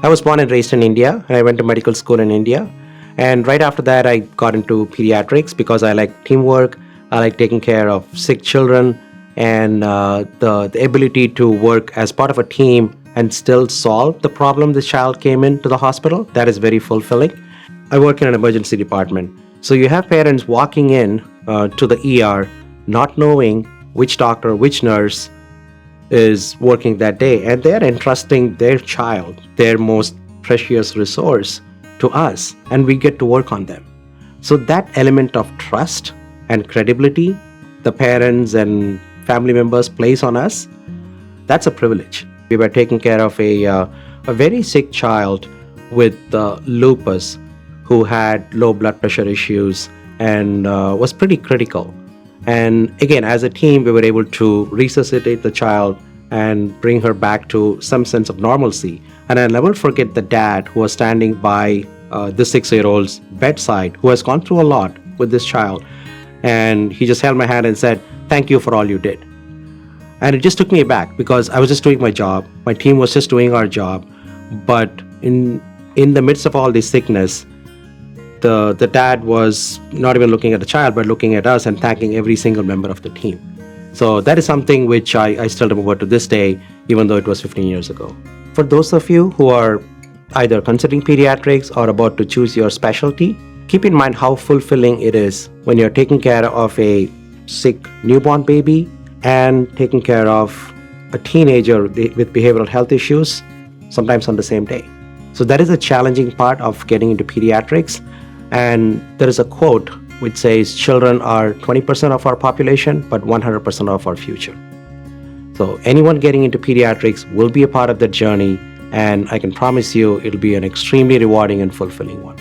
I was born and raised in India, and I went to medical school in India. And right after that, I got into pediatrics because I like teamwork, I like taking care of sick children, and the ability to work as part of a team and still solve the problem the child came into the hospital. That is very fulfilling. I work in an emergency department. So you have parents walking in to the ER not knowing which doctor, which nurse is working that day, and they're entrusting their child, their most precious resource, to us, and we get to work on them. So that element of trust and credibility the parents and family members place on us, that's a privilege. We were taking care of a very sick child with lupus who had low blood pressure issues and was pretty critical. And again, as a team, we were able to resuscitate the child and bring her back to some sense of normalcy. And I'll never forget the dad who was standing by the 6-year-old's bedside, who has gone through a lot with this child. And he just held my hand and said, "Thank you for all you did." And it just took me aback because I was just doing my job. My team was just doing our job. But in the midst of all this sickness, the dad was not even looking at the child, but looking at us and thanking every single member of the team. So that is something which I still remember to this day, even though it was 15 years ago. For those of you who are either considering pediatrics or about to choose your specialty, keep in mind how fulfilling it is when you're taking care of a sick newborn baby and taking care of a teenager with behavioral health issues, sometimes on the same day. So that is a challenging part of getting into pediatrics. And there is a quote which says, children are 20% of our population, but 100% of our future. So anyone getting into pediatrics will be a part of that journey, and I can promise you it'll be an extremely rewarding and fulfilling one.